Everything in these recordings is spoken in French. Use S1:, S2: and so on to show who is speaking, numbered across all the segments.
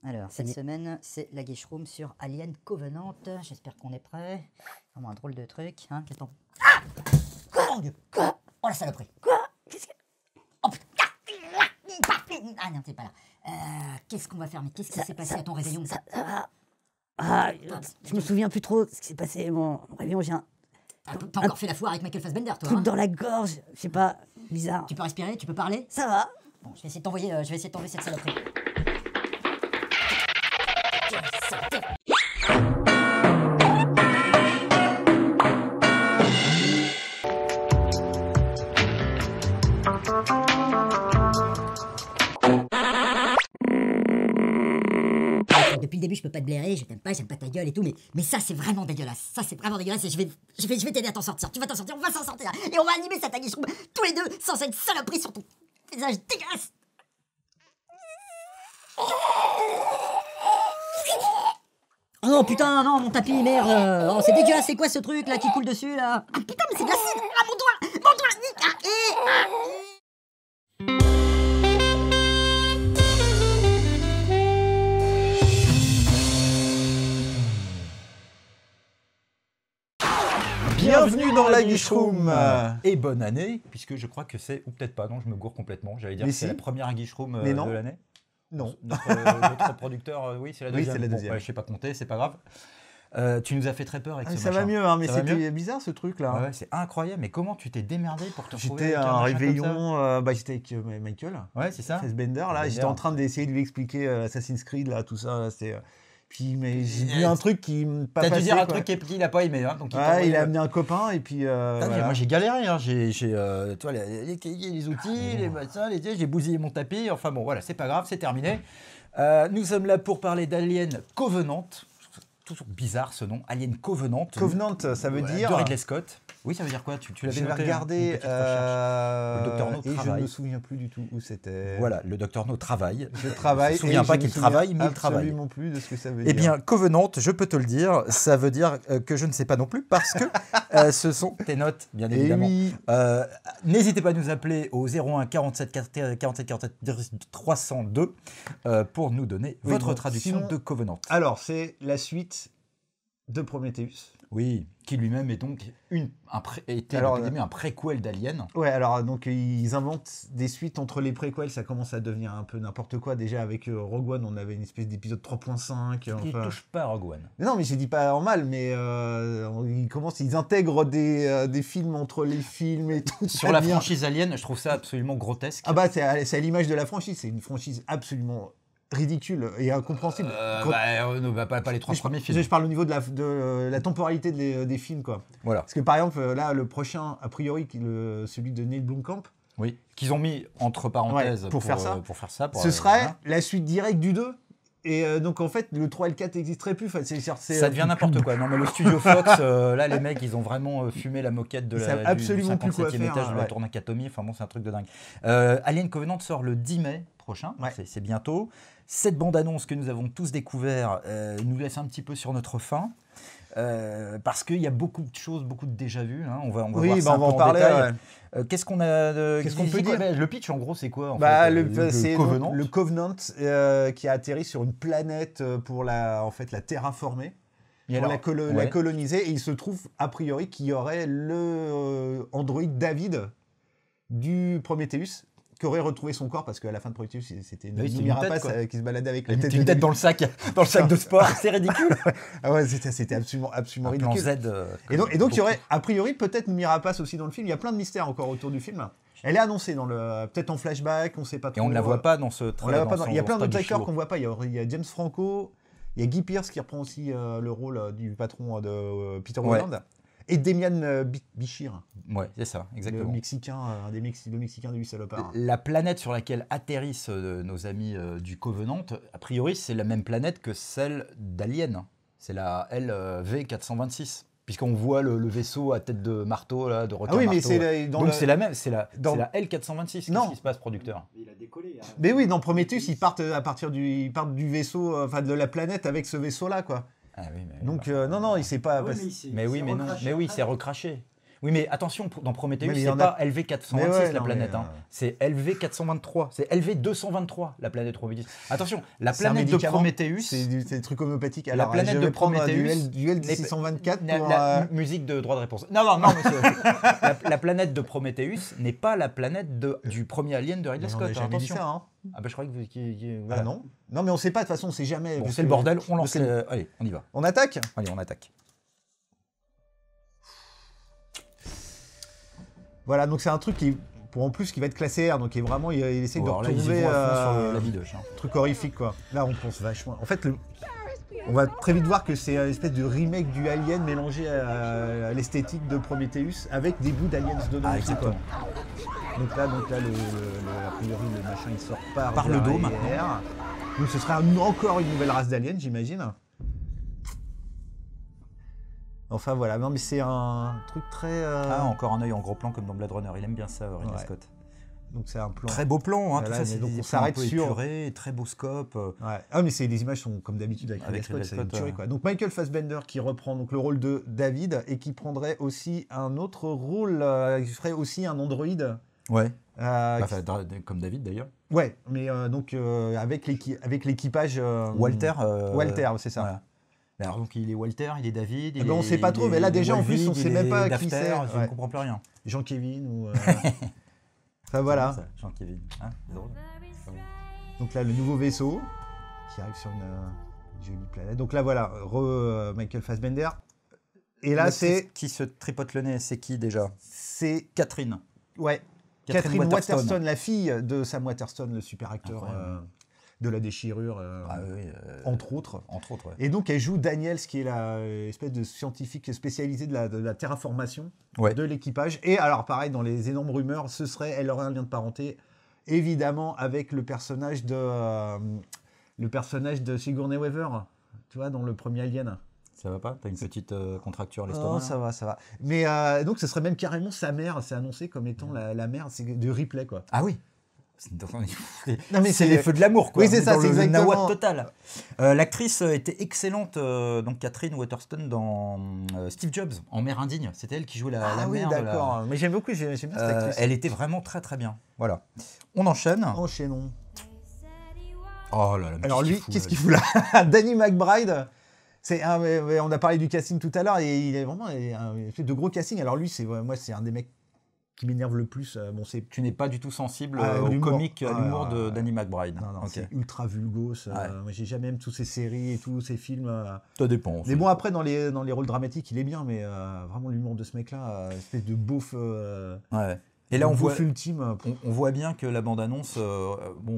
S1: Alors, cette semaine, c'est la Guiche-Room sur Alien Covenant. J'espère qu'on est prêt. Vraiment un drôle de truc. Hein. Ah quoi, mon Dieu. Quoi? Oh la saloperie. Quoi? Qu'est-ce que... Oh putain. Ah non, t'es pas là. Qu'est-ce qu'on va faire? Mais qu'est-ce qui s'est passé à ton réveillon?
S2: Ça va. Ah, je me souviens plus trop de ce qui s'est passé. Mon réveillon, j'ai un
S1: T'as encore fait la foire avec Michael Fassbender, toi,
S2: truc
S1: hein?
S2: dans la gorge. Je sais pas, bizarre.
S1: Tu peux respirer? Tu peux parler?
S2: Ça va.
S1: Bon, je vais essayer de t'envoyer, je vais essayer de t'enlever cette saloperie. Depuis le début, je peux pas te blairer, je t'aime pas, j'aime pas ta gueule et tout, mais ça c'est vraiment dégueulasse. Ça c'est vraiment dégueulasse et je vais t'aider à t'en sortir. Tu vas t'en sortir, on va s'en sortir. Et on va animer cette Guiche-Room tous les deux sans cette saloperie sur ton visage dégueulasse. Oh non, putain, non, mon tapis, merde. Oh, c'est dégueulasse, c'est quoi ce truc là qui coule dessus là? Ah putain, mais c'est de l'acide. Ah, mon doigt, nique.
S3: Bienvenue dans la Guiche-Room.
S4: Et bonne année, puisque je crois que c'est, ou peut-être pas, non, je me gourre complètement. J'allais dire
S3: Mais
S4: que c'est
S3: si.
S4: la première Guiche-Room
S3: Mais non.
S4: de l'année.
S3: Non.
S4: Notre producteur, oui, c'est la
S3: Oui,
S4: deuxième.
S3: c'est la
S4: Bon,
S3: deuxième.
S4: ouais, je sais pas compter, c'est pas grave. Tu nous as fait très peur avec ce
S3: Ça va
S4: machin.
S3: mieux, hein, mais
S4: Ça va mieux
S3: c'était bizarre ce truc là.
S4: Ouais, ouais, c'est incroyable. Mais comment tu t'es démerdé pour te retrouver
S3: J'étais
S4: avec
S3: à un
S4: machin comme
S3: réveillon, j'étais avec Michael
S4: ça Ouais, c'est ça.
S3: Fassbender, là,
S4: Fassbender.
S3: j'étais en train d'essayer de lui expliquer Assassin's Creed, là, tout ça. Là, puis mais j'ai vu un truc qui me pas
S4: T'as dû
S3: passé,
S4: dire un
S3: quoi.
S4: truc qu'il a pas aimé, hein, donc
S3: Ouais, il a amené un copain et puis.
S4: Putain,
S3: Voilà.
S4: Moi j'ai galéré, hein. Toi, les cahiers, les outils, les machins, j'ai bousillé mon tapis. Enfin bon, voilà, c'est pas grave, c'est terminé. Nous sommes là pour parler d'Alien Covenant. Toujours bizarre ce nom, Alien Covenant.
S3: Covenant, ça veut dire.
S4: De Ridley Scott. Oui, ça veut dire quoi? Tu l'avais
S3: J'avais
S4: noté,
S3: regardé
S4: une petite recherche. Le Dr. No
S3: et je ne
S4: travaille.
S3: me souviens plus du tout où c'était.
S4: Voilà, le Dr. No travaille.
S3: Je travaille.
S4: Je me souviens
S3: et
S4: pas
S3: je
S4: qu'il
S3: me souviens
S4: travaille, mais il travaille.
S3: absolument plus de ce que ça veut
S4: Eh
S3: dire.
S4: bien, Covenant, je peux te le dire, ça veut dire que je ne sais pas non plus, parce que ce sont tes notes, bien
S3: Et
S4: évidemment.
S3: oui.
S4: N'hésitez pas à nous appeler au 01 47 47 302 pour nous donner
S3: Oui,
S4: votre
S3: bon,
S4: traduction
S3: sinon-
S4: de Covenant.
S3: Alors, c'est la suite de Prometheus.
S4: Oui, qui lui-même est donc
S3: Alors,
S4: un préquel d'Alien.
S3: Ouais, alors donc ils inventent des suites entre les préquels, ça commence à devenir un peu n'importe quoi. Déjà avec Rogue One, on avait une espèce d'épisode 3.5.
S4: Qui
S3: Enfin...
S4: touche pas à Rogue One.
S3: Non, mais je dis pas en mal, mais ils intègrent des films entre les films et tout.
S4: Sur
S3: ça
S4: la
S3: devient-
S4: franchise Alien, je trouve ça absolument grotesque.
S3: Ah bah c'est à l'image de la franchise, c'est une franchise absolument ridicule et incompréhensible.
S4: Pas les trois premiers films.
S3: Je parle au niveau de la temporalité des films, quoi.
S4: Voilà.
S3: Parce que par exemple, là, le prochain, a priori, celui de Neil Blomkamp,
S4: Oui. Qu'ils ont mis entre parenthèses
S3: Ouais, pour faire ça.
S4: Pour,
S3: ce serait
S4: voilà.
S3: la suite directe du 2. Et donc en fait, le 3 et le 4 n'existeraient plus. Enfin,
S4: Ça devient n'importe quoi. Non, mais le studio Fox, là, les mecs, ils ont vraiment fumé la moquette
S3: Ils savent absolument plus quoi
S4: 57e
S3: faire,
S4: étage de la
S3: ouais.
S4: tour Nakatomi. Enfin bon, c'est un truc de dingue. Alien Covenant sort le 10 mai prochain.
S3: Ouais.
S4: C'est bientôt. Cette bande-annonce que nous avons tous découvert nous laisse un petit peu sur notre faim. Parce qu'il y a beaucoup de choses, beaucoup de déjà-vu. Hein. On va
S3: Oui,
S4: voir ça
S3: on va
S4: un peu
S3: en parler.
S4: détail.
S3: Ouais.
S4: Qu'est-ce qu'on a
S3: Qu'est-ce qu'on peut
S4: c'est quoi,
S3: dire
S4: le pitch, en gros, c'est quoi en
S3: Bah,
S4: fait,
S3: c'est
S4: Covenant.
S3: donc le Covenant qui a atterri sur une planète pour la terraformer.
S4: Et
S3: Pour
S4: alors,
S3: la
S4: ouais.
S3: coloniser. Et il se trouve, a priori, qu'il y aurait le Android David du Prometheus qui aurait retrouvé son corps parce qu'à la fin de Prometheus, c'était
S4: Oui, c'est
S3: une
S4: une
S3: Rapace
S4: tête, quoi.
S3: qui se baladait avec
S4: Il
S3: la
S4: a
S3: tête
S4: une
S3: de
S4: tête dans le sac de sport, c'est ridicule.
S3: Ah ouais, c'était absolument
S4: Un plan
S3: ridicule.
S4: Z.
S3: Et donc il y aurait, a priori, peut-être une Mirapace aussi dans le film. Il y a plein de mystères encore autour du film. Elle est annoncée peut-être en flashback, on sait pas
S4: Et
S3: trop.
S4: on ne la voit pas dans ce
S3: On la voit pas dans- Il y a plein d'autres
S4: du
S3: acteurs
S4: show.
S3: qu'on voit pas. Il y a James Franco, il y a Guy Pearce qui reprend aussi le rôle du patron de Peter
S4: Ouais.
S3: Holland. Et Demian Bichir,
S4: Ouais, c'est ça,
S3: le
S4: exactement.
S3: Mexicain, le Mexicain de 8 salopards.
S4: La planète sur laquelle atterrissent nos amis du Covenant, a priori, c'est la même planète que celle d'Alien. C'est la LV-426. Puisqu'on voit le vaisseau à tête de marteau, là, de requin
S3: Ah oui, mais
S4: marteau.
S3: c'est
S4: C'est la même, c'est la
S3: dans-
S4: L426. Qu'est-ce
S3: Non.
S4: qui se passe, producteur?
S5: Il a décollé. Hein.
S3: Mais oui, dans Prometheus, ils partent ils partent du vaisseau, enfin de la planète avec ce vaisseau-là, quoi.
S4: Ah oui, mais
S3: Donc non, il s'est pas.
S5: Ah oui,
S3: passé-
S5: mais il s'est-
S4: Mais oui,
S5: s'est
S4: mais non,
S5: recraché
S4: mais oui,
S5: après.
S4: c'est recraché. Oui, mais attention, dans Prometheus,
S3: Mais il y
S4: c'est
S3: en a-
S4: pas LV426
S3: Mais ouais,
S4: la
S3: non,
S4: planète,
S3: mais,
S4: hein. C'est LV423, c'est LV223 la planète Prometheus. Attention, la
S3: C'est un
S4: planète de
S3: médicament.
S4: Prometheus,
S3: C'est des trucs homéopathiques.
S4: La
S3: Alors,
S4: planète
S3: je
S4: de
S3: vais prendre
S4: Prometheus
S3: du
S4: n'est-
S3: LD624
S4: la,
S3: pour...
S4: musique de droit de réponse. Non, monsieur. La planète de Prometheus n'est pas la planète du premier Alien de Ridley
S3: Mais on
S4: Scott.
S3: n'a jamais dit
S4: Attention.
S3: ça, hein.
S4: Ah bah je croyais que vous...
S3: Ah non. Non, mais on sait pas, de toute façon, on sait jamais.
S4: Bon,
S3: parce
S4: c'est le
S3: que-
S4: bordel, on lance
S3: c'est-
S4: les... Allez, on y va.
S3: On attaque.
S4: Allez, on attaque.
S3: Voilà, donc c'est un truc qui, en plus, qui va être classé R, donc il essaie de
S4: Alors là, ils y
S3: retrouver
S4: vont à fond sur
S3: un
S4: la bidoche. Hein.
S3: truc horrifique, quoi. Là, on pense vachement. En fait, on va très vite voir que c'est une espèce de remake du Alien mélangé à l'esthétique de Prometheus avec des bouts d'Aliens dedans.
S4: Ah,
S3: aussi, quoi.
S4: exactement.
S3: Donc là, a priori, le machin, il sort
S4: Par le dos,
S3: derrière.
S4: maintenant.
S3: Donc ce sera encore une nouvelle race d'aliens, j'imagine. Enfin voilà, non mais c'est un truc très...
S4: Ah, encore un œil en gros plan comme dans Blade Runner. Il aime bien ça, Ridley
S3: Ouais.
S4: Scott.
S3: Donc c'est un plan...
S4: Très beau plan, hein,
S3: Voilà,
S4: tout ça,
S3: mais
S4: c'est
S3: donc
S4: des
S3: on
S4: plans
S3: s'arrête
S4: un peu
S3: sur-
S4: épurés, très beau scope.
S3: Ouais. Ah mais les images sont comme d'habitude avec Ridley Scott,
S4: Ridley
S3: c'est une
S4: Scott,
S3: tuerie, quoi. Donc Michael Fassbender qui reprend donc le rôle de David et qui prendrait aussi un autre rôle, qui ferait aussi un androïde.
S4: Ouais.
S3: Qui-
S4: Comme David d'ailleurs.
S3: Ouais, mais avec l'équipage...
S4: Walter.
S3: Walter, c'est ça.
S4: Voilà. Alors donc il est Walter, il est David.
S3: Eh ben, on sait pas trop, mais là, déjà, en plus, on sait même pas qui c'est.
S4: Je ne
S3: Ouais.
S4: comprends plus rien.
S3: Jean-Kevin ou... Enfin voilà.
S4: Jean-Kevin. Hein, c'est drôle.
S3: Donc là, le nouveau vaisseau qui arrive sur une jolie planète. Donc là, voilà, Michael Fassbender. Et là,
S4: L'actrice qui se tripote le nez, c'est qui déjà?
S3: c'est
S4: Catherine.
S3: ouais, Catherine Waterston, la fille de Sam Waterston, le super acteur de La Déchirure,
S4: Ah oui,
S3: entre autres.
S4: entre autres. Ouais.
S3: Et donc, elle joue Daniels, qui est la espèce de scientifique spécialisée de la terraformation
S4: Ouais.
S3: de l'équipage. Et alors, pareil, dans les énormes rumeurs, elle aurait un lien de parenté, évidemment, avec le personnage de Sigourney Weaver, tu vois, dans le premier Alien.
S4: Ça va pas? T'as une petite contracture à
S3: Oh,
S4: l'estomac?
S3: ça va, ça va. Mais donc, ce serait même carrément sa mère, c'est annoncé comme étant la mère de Ripley, quoi.
S4: Ah oui.
S3: Non, mais
S4: c'est les feux de l'amour, quoi.
S3: Oui, c'est ça,
S4: Dans
S3: c'est
S4: le
S3: exactement.
S4: nawak total. L'actrice était excellente, donc Catherine Waterston dans Steve Jobs, en Mère indigne. C'était elle qui jouait la
S3: Ah oui,
S4: mère. de la-
S3: d'accord. Mais j'aime beaucoup, j'aime bien cette actrice.
S4: Elle était vraiment très très bien. Voilà. On enchaîne.
S3: Enchaînons.
S4: Oh là là. mais
S3: Alors lui,
S4: fout,
S3: qu'est-ce
S4: là,
S3: qu'il fout là? Danny McBride. On a parlé du casting tout à l'heure et il est vraiment il fait de gros casting. Alors lui, moi, c'est un des mecs qui m'énerve le plus. Bon, c'est
S4: Tu n'es pas du tout sensible
S3: Ah,
S4: au
S3: l'humour.
S4: comique, à
S3: Ah,
S4: l'humour de
S3: ouais.
S4: Danny McBride.
S3: non,
S4: Ok.
S3: c'est ultra vulgos. Moi, j'ai jamais aimé toutes ces séries et tous ces films.
S4: Ça dépend.
S3: Mais bon, après, dans les rôles dramatiques, il est bien, mais vraiment l'humour de ce mec-là, espèce de beauf.
S4: Ouais. Et là, on voit,
S3: ultime.
S4: on voit bien que la bande-annonce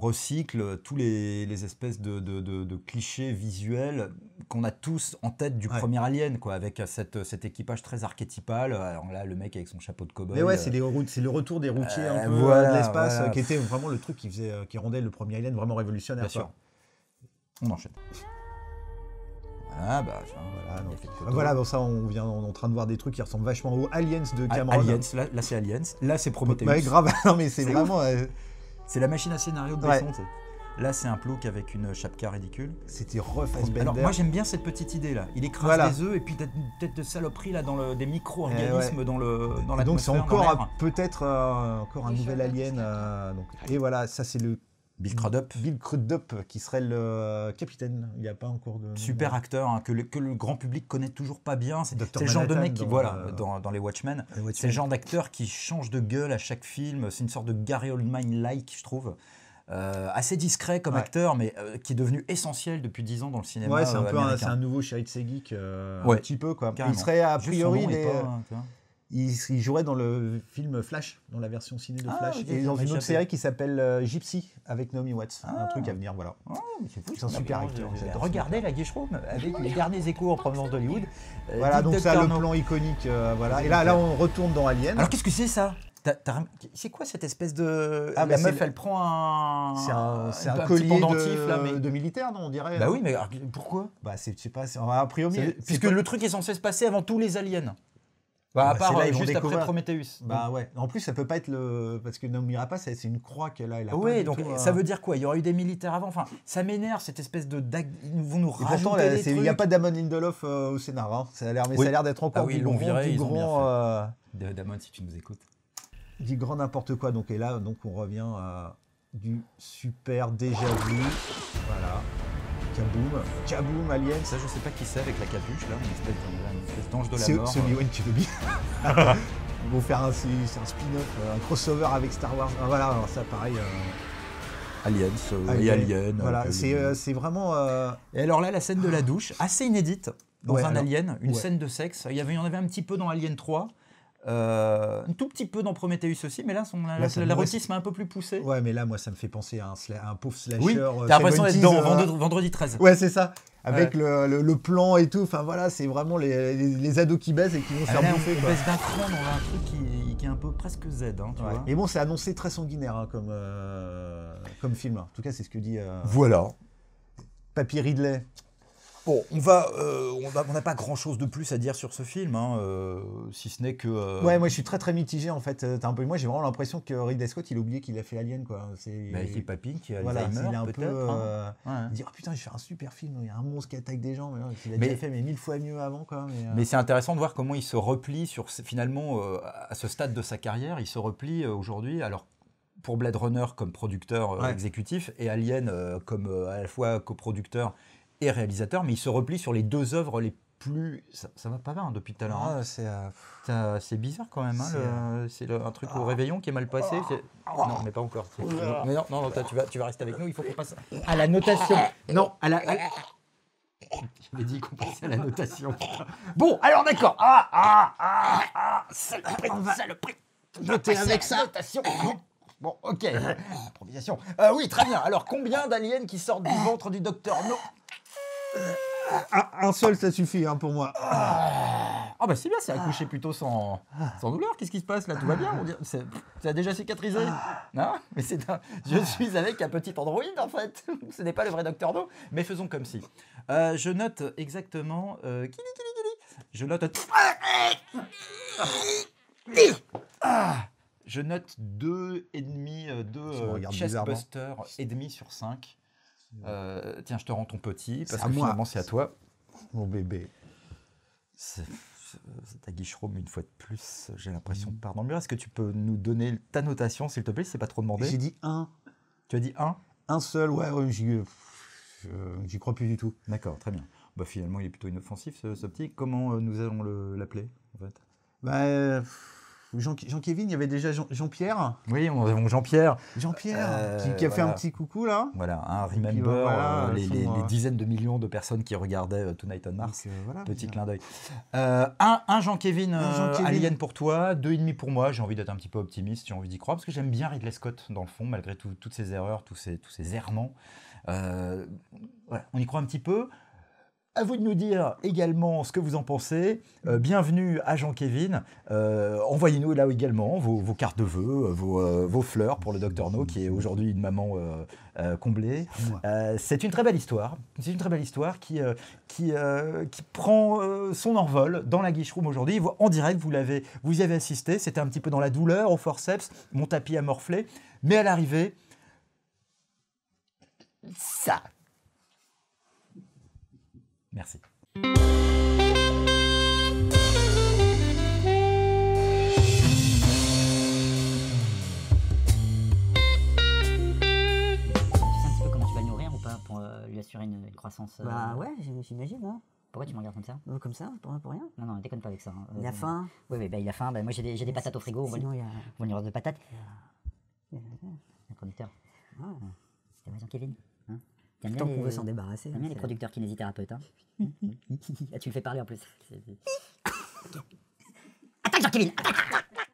S4: recycle tous les espèces de clichés visuels qu'on a tous en tête du
S3: Ouais.
S4: premier Alien, quoi, avec cet équipage très archétypal. Alors là, le mec avec son chapeau de cow-boy.
S3: Mais ouais, c'est le retour des routiers un peu
S4: voilà,
S3: de l'espace,
S4: voilà.
S3: qui était vraiment le truc qui rendait le premier Alien vraiment révolutionnaire.
S4: Bien
S3: quoi.
S4: sûr. On enchaîne. Voilà, bah, tiens,
S3: Voilà, donc,
S4: effet de photo.
S3: voilà, donc ça, on est en train de voir des trucs qui ressemblent vachement aux Aliens de Cameron.
S4: Aliens, là c'est Aliens, là c'est Prometheus.
S3: Ouais, grave, non mais c'est
S4: C'est
S3: vraiment...
S4: C'est la machine à scénario de
S3: Ouais.
S4: Besson, tu sais. Là c'est un plouc avec une chapka ridicule.
S3: c'était rough Fassbender.
S4: Alors moi j'aime bien cette petite idée là. Il écrase
S3: Voilà.
S4: des œufs et puis t'as une tête de saloperie là dans des micro-organismes dans
S3: Et donc c'est
S4: l'atmosphère, dans
S3: encore
S4: l'air.
S3: peut-être encore un nouvel Alien. Donc. Et voilà, ça c'est le
S4: Bill Crudup,
S3: Bill Crudup qui serait le capitaine. Il n'y a pas encore de...
S4: super acteur hein, que le grand public connaît toujours pas bien. C'est
S3: Dr.
S4: le genre de
S3: Manhattan
S4: mec qui,
S3: dans,
S4: voilà, dans les Watchmen.
S3: Les Watchmen.
S4: C'est le genre d'acteur qui change de gueule à chaque film. C'est une sorte de Gary Oldman-like, je trouve. Assez discret comme
S3: Ouais.
S4: acteur, mais qui est devenu essentiel depuis 10 ans dans le cinéma
S3: Ouais, c'est un peu
S4: américain.
S3: c'est un nouveau Shahid Seguik,
S4: Ouais,
S3: un petit peu quoi.
S4: carrément.
S3: Il serait a
S4: Juste son
S3: priori,
S4: nom est pas, tu vois.
S3: il jouerait dans le film Flash, dans la version ciné de
S4: Ah,
S3: Flash,
S4: ok,
S3: et
S4: ça
S3: dans
S4: m'a
S3: une autre
S4: échappé.
S3: série qui s'appelle Gypsy avec Naomi Watts. Un
S4: Ah.
S3: truc à venir, voilà.
S4: Oh, mais c'est fou,
S3: C'est un super
S4: maintenant,
S3: acteur,
S4: j'ai
S3: j'adore.
S4: regardé la Guicheroom avec les derniers échos en provenance d'Hollywood.
S3: Voilà,
S4: Dick
S3: donc ça, le
S4: Turner.
S3: plan iconique, voilà. Et là, on retourne dans Alien.
S4: Alors qu'est-ce que c'est ça? C'est quoi cette espèce de...
S3: Ah,
S4: la
S3: bah,
S4: meuf,
S3: c'est
S4: elle prend un...
S3: C'est un
S4: petit
S3: collier
S4: pendentif, là, mais...
S3: de militaire, non, on dirait.
S4: Bah
S3: hein.
S4: oui, mais alors, pourquoi?
S3: Bah, je sais pas, a priori.
S4: Puisque le truc est censé se passer avant tous les aliens. Bah, à
S3: bah,
S4: part
S3: c'est là, ils vont
S4: juste après
S3: découvrir.
S4: Prometheus.
S3: Bah ouais. En plus, ça peut pas être le. Parce que Naomi Rapace, c'est une croix qu'elle a. Elle a pas
S4: Oui,
S3: du
S4: donc
S3: tout,
S4: ça veut dire quoi? Il y aura eu des militaires avant. Enfin, ça m'énerve cette espèce de. Ils vont nous
S3: Et pourtant,
S4: rajouter des
S3: il n'y a
S4: trucs.
S3: pas Damon Lindelof au scénar. Hein. Ça a l'air, mais
S4: Oui.
S3: ça a l'air d'être encore
S4: Ah oui,
S3: du
S4: ils l'ont
S3: grand,
S4: viré,
S3: du
S4: ils ont bien
S3: grand,
S4: Damon, si tu nous écoutes.
S3: du grand n'importe quoi. Donc et là, donc on revient à du super déjà vu. Voilà. Kaboom, Kaboom, Alien.
S4: Ça, je sais pas qui c'est avec la capuche, là, une espèce d'ange de la
S3: C'est
S4: mort.
S3: Obi-Wan Kenobi. Ils vont faire c'est un spin-off, un crossover avec Star Wars. Ah, voilà, alors ça pareil.
S4: Aliens et Alien.
S3: Voilà, c'est vraiment.
S4: Et alors là, la scène de la douche, assez inédite dans
S3: Ouais,
S4: un
S3: alors,
S4: Alien, une
S3: ouais.
S4: scène de sexe. Il y en avait un petit peu dans Alien 3, un tout petit peu dans Prometheus aussi, mais là,
S3: ça
S4: l'érotisme est un peu plus poussé.
S3: Ouais, mais là, moi, ça me fait penser à un pauvre slasher.
S4: Oui, t'as l'impression d'être dans
S3: 70s,
S4: Vendredi 13.
S3: Ouais, c'est ça. Avec
S4: Ouais.
S3: le plan et tout. Enfin voilà, c'est vraiment les ados qui baissent et qui vont se
S4: Ah,
S3: faire
S4: là,
S3: bouffer.
S4: on
S3: Quoi.
S4: baisse d'un cran dans un truc qui est un peu presque Z, hein, tu
S3: Ouais.
S4: vois.
S3: Et bon, c'est annoncé très sanguinaire hein, comme film. En tout cas, c'est ce que dit
S4: Voilà.
S3: Papy Ridley.
S4: Bon, on n'a pas grand-chose de plus à dire sur ce film, hein, si ce n'est que...
S3: Ouais, moi je suis très très mitigé en fait. Moi j'ai vraiment l'impression que Ridley Scott il a oublié qu'il a fait Alien quoi.
S4: Bah, il papy qui a
S3: voilà,
S4: Alzheimer,
S3: il est un
S4: peut-être.
S3: peu.
S4: Ouais.
S3: Il dit oh putain, je vais faire un super film. Il y a un monstre qui attaque des gens. Mais non, il a
S4: Mais-
S3: déjà fait mais 1000 fois mieux avant quoi.
S4: Mais c'est intéressant de voir comment il se replie sur finalement à ce stade de sa carrière, il se replie aujourd'hui. Alors pour Blade Runner comme producteur
S3: Ouais.
S4: exécutif et Alien comme à la fois coproducteur et réalisateur, mais il se replie sur les deux œuvres les plus. Ça va pas bien depuis tout à l'heure. hein.
S3: Ah, c'est.
S4: C'est bizarre quand même. Hein, c'est un truc au réveillon qui est mal passé. Non, mais pas encore. Mais non, toi, tu vas rester avec nous. Il faut qu'on passe à la notation. Non, à la. J'avais dit qu'on passait à la notation. Bon, alors d'accord. Saloperie.
S3: Noter avec ça.
S4: Notation. Bon, ok. Improvisation. Oui, très bien. Alors, combien d'aliens qui sortent du ventre du docteur No?
S3: Un seul ça suffit hein, pour moi.
S4: Ah bah c'est bien, c'est accouché plutôt sans douleur. Qu'est-ce qui se passe là? Tout va bien? Ça a déjà cicatrisé? Non? Mais je suis avec un petit androïde en fait. Ce n'est pas le vrai docteur No. Mais faisons comme si. Je note exactement... Je note... Je note 2,5,
S3: Tu me regardes
S4: chestbuster et demi sur 5. Tiens, je te rends ton petit, parce
S3: C'est à
S4: que
S3: moi.
S4: finalement c'est à toi.
S3: Mon bébé.
S4: C'est ta guicheraum une fois de plus, j'ai l'impression de part dans le mur. Est-ce que tu peux nous donner ta notation, s'il te plaît, si c'est pas trop demandé?
S3: J'ai dit un.
S4: Tu as dit 1?
S3: Un seul, ouais, j'y crois plus du tout.
S4: D'accord, très bien. Bah, finalement, il est plutôt inoffensif, ce petit. Comment nous allons l'appeler, en fait?
S3: Bah, Jean-Kévin, il y avait déjà Jean-Pierre.
S4: Oui, on Jean-Pierre.
S3: Jean-Pierre, qui a fait
S4: voilà.
S3: un petit coucou là.
S4: Voilà, un
S3: puis,
S4: remember,
S3: voilà,
S4: les
S3: son,
S4: dizaines de millions de personnes qui regardaient Tonight on Mars.
S3: Donc, voilà,
S4: Petit
S3: bien.
S4: clin d'œil. Un Jean-Kévin
S3: Jean-Kévin.
S4: Alien pour toi, 2,5 pour moi. J'ai envie d'être un petit peu optimiste, j'ai envie d'y croire, parce que j'aime bien Ridley Scott, dans le fond, malgré toutes ses erreurs, tous ses errements. Voilà, on y croit un petit peu. À vous de nous dire également ce que vous en pensez. Bienvenue à Jean-Kévin. Envoyez-nous là également vos cartes de vœux, vos fleurs pour le Dr No, qui est aujourd'hui une maman comblée. C'est une très belle histoire. C'est une très belle histoire qui prend son envol dans la Guiche Room aujourd'hui. En direct, vous y avez assisté. C'était un petit peu dans la douleur, au forceps. Mon tapis a morflé. Mais à l'arrivée, ça. Merci.
S1: Tu sais un petit peu comment tu vas le nourrir ou pas pour lui assurer une croissance
S2: Bah ouais, j'imagine. Hein.
S1: Pourquoi tu me regardes comme ça?
S2: Comme ça, pour rien.
S1: Non, déconne pas avec ça. hein.
S2: Il a faim.
S1: Oui, bah, il a faim. Bah, moi, j'ai des patates au frigo.
S2: Sinon, il y a.
S1: On lui reste de patates. Le producteur.
S2: Ah.
S1: C'est vrai, Jean-Kévin hein? T'aimes bien
S2: Tant qu'on
S1: les-
S2: veut s'en débarrasser.
S1: T'aimes bien les producteurs kinésithérapeutes, hein? Ah, tu le fais parler en plus. Attaque, Jean-Kévin! Attaque!